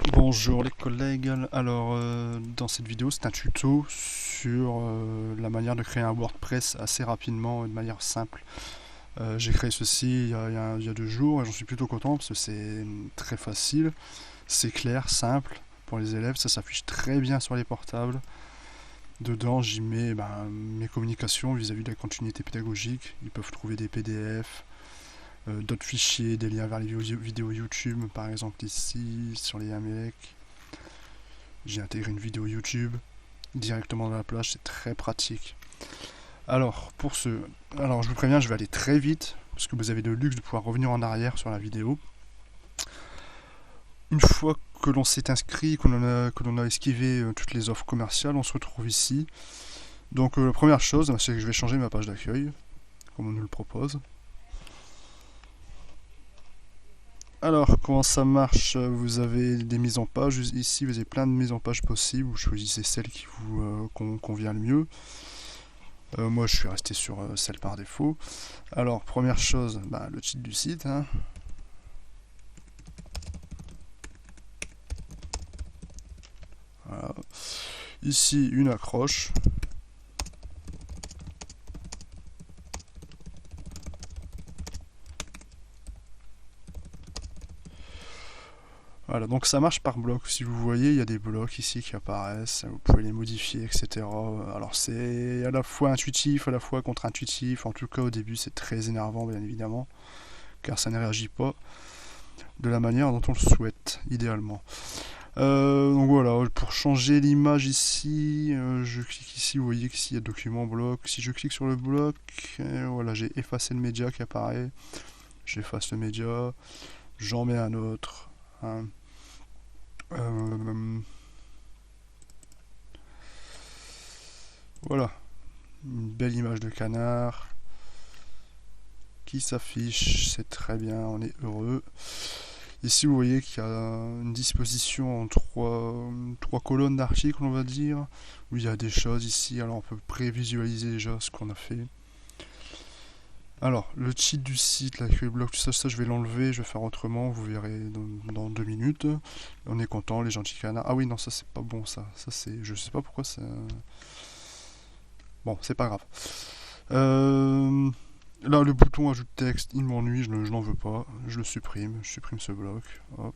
Bonjour les collègues, alors dans cette vidéo c'est un tuto sur la manière de créer un WordPress assez rapidement et de manière simple. J'ai créé ceci il y a 2 jours et j'en suis plutôt content parce que c'est très facile, c'est clair, simple pour les élèves, ça s'affiche très bien sur les portables. Dedans j'y mets mes communications vis-à-vis de la continuité pédagogique, ils peuvent trouver des PDF, d'autres fichiers, des liens vers les vidéos YouTube par exemple ici sur les YAML. J'ai intégré une vidéo YouTube directement dans la plage, c'est très pratique. Alors, alors je vous préviens, je vais aller très vite, parce que vous avez le luxe de pouvoir revenir en arrière sur la vidéo. Une fois que l'on s'est inscrit, que l'on a esquivé toutes les offres commerciales, on se retrouve ici. Donc la première chose, c'est que je vais changer ma page d'accueil, comme on nous le propose. Alors, comment ça marche? Vous avez des mises en page. Ici, vous avez plein de mises en page possibles. Vous choisissez celle qui vous convient le mieux. Moi, je suis resté sur celle par défaut. Alors, première chose, le titre du site. Voilà. Ici, une accroche. Voilà, donc ça marche par bloc. Si vous voyez, il y a des blocs ici qui apparaissent, vous pouvez les modifier, etc. Alors c'est à la fois intuitif, à la fois contre-intuitif. En tout cas, au début, c'est très énervant, bien évidemment, car ça ne réagit pas de la manière dont on le souhaite, idéalement. Donc voilà, pour changer l'image ici, je clique ici, vous voyez qu'ici il y a document bloc. Si je clique sur le bloc, voilà, j'ai effacé le média qui apparaît. J'efface le média, j'en mets un autre. Voilà, une belle image de canard qui s'affiche, c'est très bien, on est heureux. Ici vous voyez qu'il y a une disposition en trois colonnes d'articles, on va dire, où il y a des choses ici, alors on peut prévisualiser déjà ce qu'on a fait. Alors, le titre du site, l'accueil blog, tout ça, je vais l'enlever, je vais faire autrement, vous verrez dans 2 minutes. On est content, les gentils canards. Ah oui, non, ça c'est pas bon, ça c'est... Je sais pas pourquoi ça... Bon, c'est pas grave. Là, le bouton ajoute texte, il m'ennuie, je n'en veux pas. Je supprime ce bloc. Hop.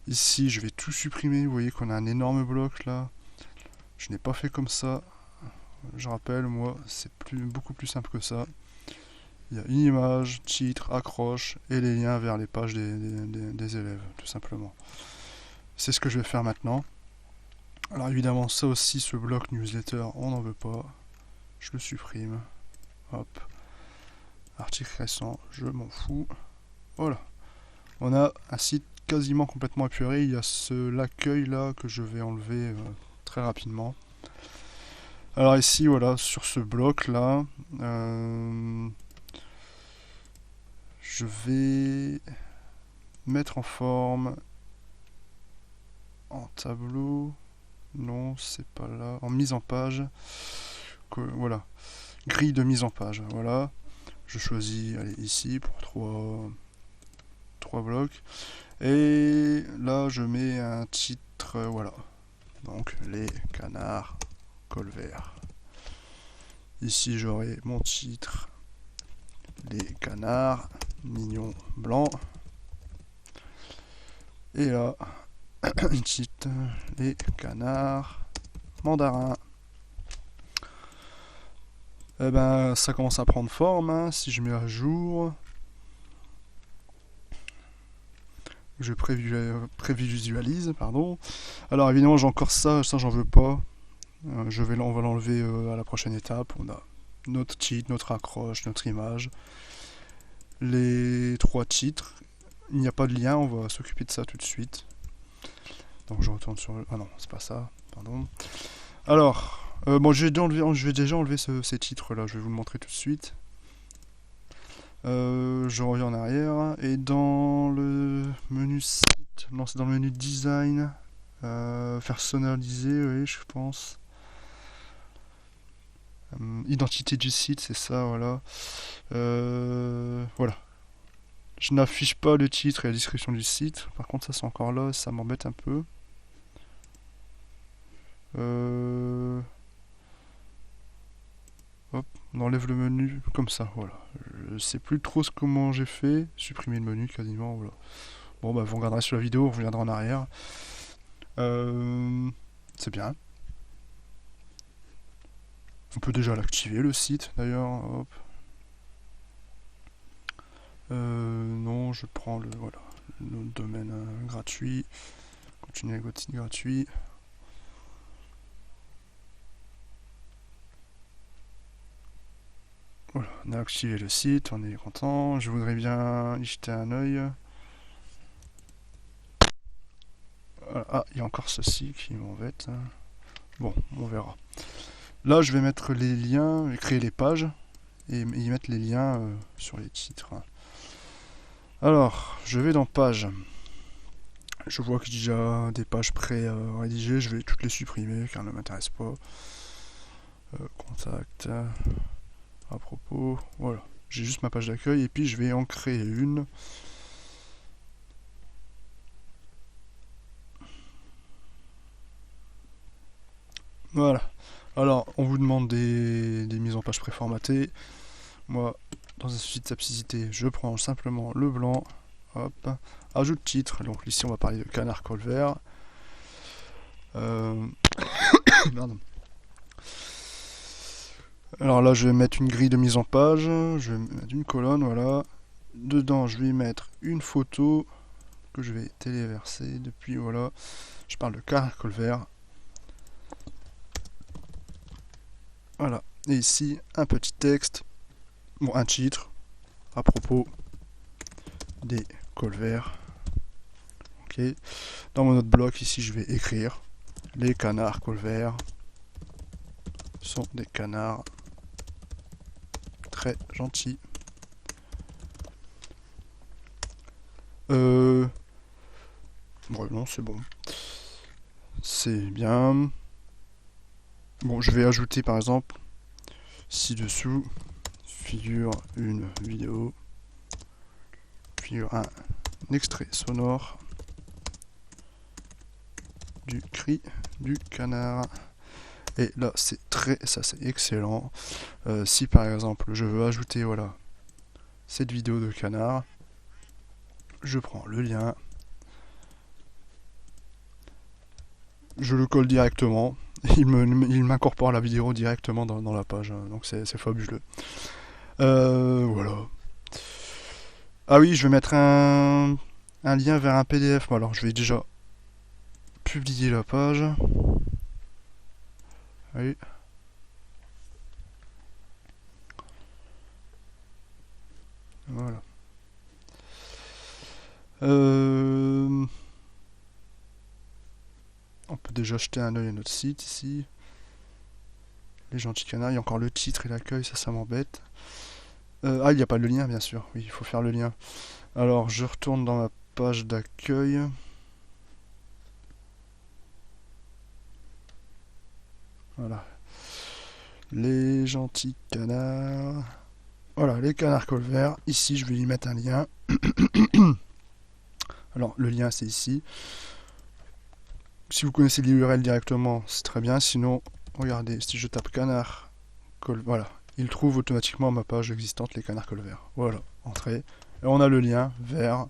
Ici, je vais tout supprimer. Vous voyez qu'on a un énorme bloc là. Je n'ai pas fait comme ça. Je rappelle, moi, c'est beaucoup plus simple que ça. Il y a une image, titre, accroche et les liens vers les pages des élèves, tout simplement. C'est ce que je vais faire maintenant. Alors évidemment, ça aussi, ce bloc newsletter, on n'en veut pas. Je le supprime. Hop. Article récent, je m'en fous. Voilà. On a un site quasiment complètement épuré. Il y a l'accueil là que je vais enlever très rapidement. Alors ici, voilà, sur ce bloc là, je vais mettre en forme en tableau. Non, c'est pas là. En mise en page. Voilà. Grille de mise en page. Voilà. Je choisis, allez, ici pour 3 blocs. Et là, je mets un titre, voilà. Donc, les canards col vert. Ici, j'aurai mon titre, les canards mignons blancs. Et là, un titre, les canards mandarins. Eh ben, ça commence à prendre forme, hein, si je mets à jour. Je prévisualise, pardon. Alors évidemment, j'ai encore ça j'en veux pas. On va l'enlever à la prochaine étape. On a notre titre, notre accroche, notre image, les 3 titres. Il n'y a pas de lien, on va s'occuper de ça tout de suite. Donc je retourne sur... Ah non, c'est pas ça, pardon. Alors, bon, je vais déjà enlever ces titres-là, je vais vous le montrer tout de suite. Je reviens en arrière, et dans le menu site, non, c'est dans le menu design, personnalisé, oui, je pense. Identité du site, c'est ça, voilà. Voilà. Je n'affiche pas le titre et la description du site. Par contre, ça c'est encore là, ça m'embête un peu. Hop, on enlève le menu comme ça, voilà. Je sais plus trop comment j'ai fait. Supprimer le menu quasiment, voilà. Bon, bah vous regarderez sur la vidéo, on reviendra en arrière. C'est bien. On peut déjà l'activer le site d'ailleurs. Hop. Non, je prends le voilà le domaine gratuit. Continuer avec votre site gratuit. Voilà, on a activé le site, on est content. Je voudrais bien y jeter un œil. Ah, il y a encore ceci qui m'embête. Bon, on verra. Là, je vais mettre les liens, créer les pages et y mettre les liens sur les titres. Alors, je vais dans pages. Je vois que j'ai déjà des pages pré-rédigées. Je vais toutes les supprimer car elles ne m'intéressent pas. Contact. À propos. Voilà. J'ai juste ma page d'accueil et puis je vais en créer une. Voilà. Alors, on vous demande des mises en page préformatées. Moi, dans un souci de simplicité, je prends simplement le blanc. Hop. Ajoute titre. Donc ici, on va parler de canard colvert. Pardon. Alors là, je vais mettre une grille de mise en page. Je vais mettre une colonne, voilà. Dedans, je vais mettre une photo que je vais téléverser depuis, voilà. Je parle de canard colvert. Voilà. Et ici, un petit texte. Bon, un titre à propos des colverts. Ok. Dans mon autre bloc, ici, je vais écrire les canards colverts sont des canards très gentils. Bon, non, c'est bon. C'est bien. Bon, je vais ajouter par exemple ci-dessous figure une vidéo, figure un extrait sonore du cri du canard. Et là, ça c'est excellent. Si par exemple je veux ajouter voilà cette vidéo de canard, je prends le lien, je le colle directement. Il m'incorpore la vidéo directement dans la page, donc c'est fabuleux. Voilà. Ah oui, je vais mettre un lien vers un PDF. Bon, alors, je vais déjà publier la page. Oui. Voilà. On peut déjà jeter un œil à notre site ici. Les gentils canards, il y a encore le titre et l'accueil, ça m'embête. Ah, il n'y a pas le lien, bien sûr. Oui, il faut faire le lien. Alors, je retourne dans ma page d'accueil. Voilà. Les gentils canards. Voilà, les canards colverts. Ici, je vais y mettre un lien. Alors, le lien, c'est ici. Si vous connaissez l'URL directement, c'est très bien. Sinon, regardez, si je tape canard colvert, voilà, il trouve automatiquement ma page existante, les canards colverts. Voilà, entrée. Et on a le lien vers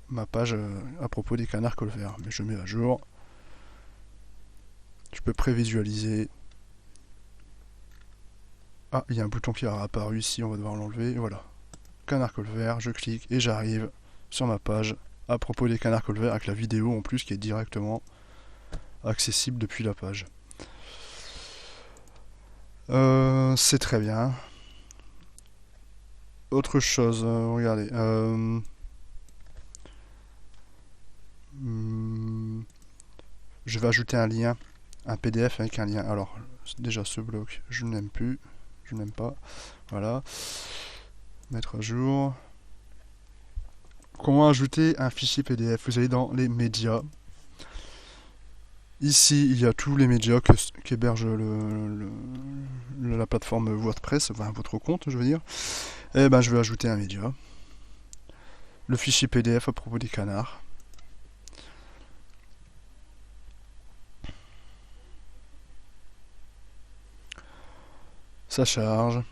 ma page à propos des canards colverts. Mais je mets à jour. Je peux prévisualiser. Ah, il y a un bouton qui a apparu ici, on va devoir l'enlever. Voilà. Canard colvert, je clique et j'arrive sur ma page à propos des canards colverts avec la vidéo en plus qui est directement accessible depuis la page. C'est très bien. Autre chose, regardez. Je vais ajouter un lien, un PDF avec un lien. Alors, déjà ce bloc, je n'aime plus. Je n'aime pas. Voilà. Mettre à jour. Comment ajouter un fichier PDF? Vous allez dans les médias. Ici, il y a tous les médias qu'héberge la plateforme WordPress, enfin votre compte, je veux dire. Eh ben, je vais ajouter un média. Le fichier PDF à propos des canards. Ça charge.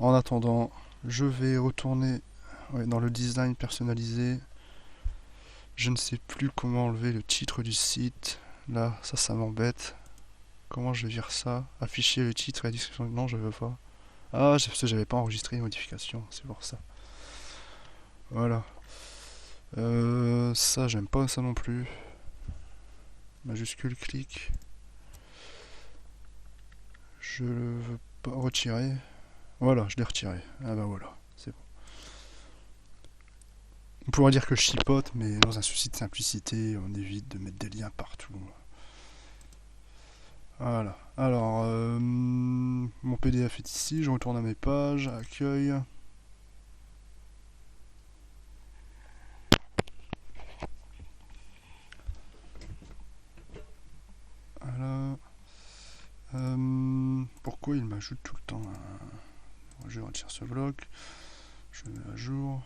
En attendant, je vais retourner dans le design personnalisé. Je ne sais plus comment enlever le titre du site. Là, ça m'embête. Comment je vire ça? Afficher le titre et la description. Non, je veux pas. Ah, c'est parce que j'avais pas enregistré les modifications, c'est pour ça. Voilà. Ça, j'aime pas ça non plus. Majuscule, clic. Je le veux pas retirer. Voilà, je l'ai retiré. Ah bah voilà, c'est bon. On pourrait dire que je chipote, mais dans un souci de simplicité, on évite de mettre des liens partout. Voilà. Alors, mon PDF est ici. Je retourne à mes pages, accueil. Voilà. Pourquoi il m'ajoute tout le temps Je retire ce bloc. Je mets à jour.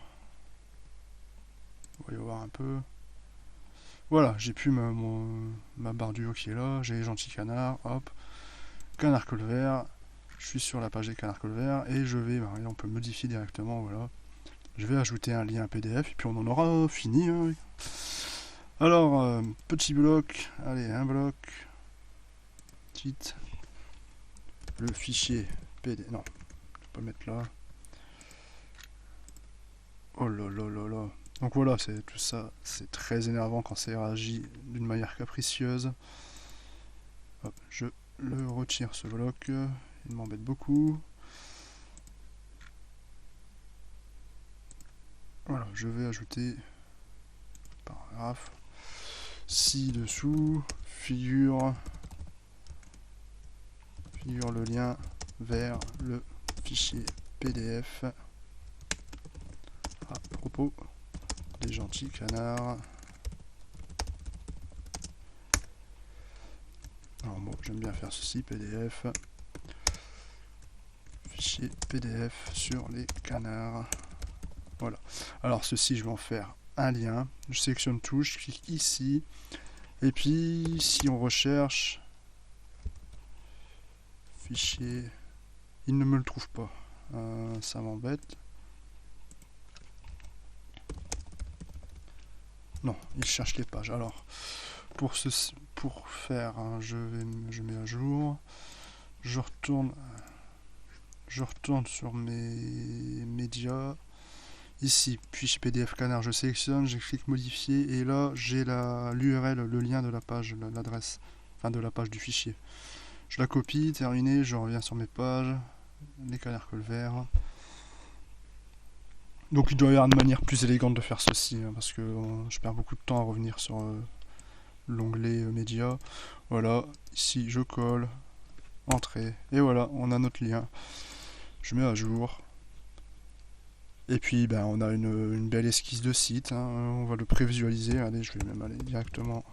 Voyons voir un peu. Voilà, j'ai plus ma barre du haut qui est là. J'ai les gentils canards. Hop. Canard colvert. Je suis sur la page des canards colverts. Et je vais, on peut modifier directement. Voilà. Je vais ajouter un lien PDF. Et puis on en aura fini. Hein. Alors, petit bloc. Allez, un bloc. Titre. Le fichier PDF. Non, je peux pas le mettre là. Oh là là là là. Donc voilà, c'est tout ça, c'est très énervant quand ça réagit d'une manière capricieuse. Hop, je le retire ce bloc, il m'embête beaucoup. Voilà, je vais ajouter paragraphe. Ci-dessous, figure le lien vers le fichier PDF à propos des gentils canards. Alors bon, j'aime bien faire ceci, PDF. Fichier PDF sur les canards. Voilà. Alors ceci, je vais en faire un lien. Je sélectionne tout, je clique ici. Et puis, si on recherche fichier, il ne me le trouve pas. Ça m'embête. Non, il cherche les pages. Alors, pour faire, je mets à jour. Je retourne sur mes médias. Ici, fichier PDF canard, je sélectionne, je clique modifier et là j'ai l'URL, le lien de la page, l'adresse, enfin de la page du fichier. Je la copie, terminé, je reviens sur mes pages, les canards colverts. Donc il doit y avoir une manière plus élégante de faire ceci, hein, parce que je perds beaucoup de temps à revenir sur l'onglet médias. Voilà, ici je colle, entrée, et voilà, on a notre lien. Je mets à jour. Et puis on a une belle esquisse de site, hein. On va le prévisualiser. Allez, je vais même aller directement.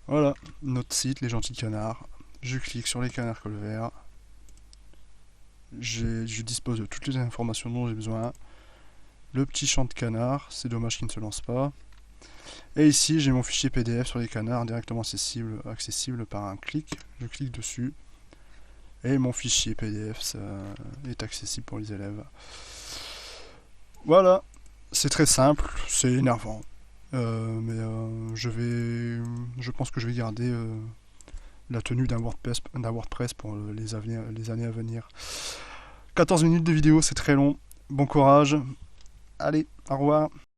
Voilà, notre site, les gentils canards. Je clique sur les canards colverts. Je dispose de toutes les informations dont j'ai besoin. Le petit champ de canard, c'est dommage qu'il ne se lance pas. Et ici, j'ai mon fichier PDF sur les canards directement accessible par un clic. Je clique dessus. Et mon fichier PDF est accessible pour les élèves. Voilà, c'est très simple, c'est énervant. Je pense que je vais garder la tenue d'un WordPress pour les années à venir. 14 minutes de vidéo, c'est très long. Bon courage. Allez, au revoir.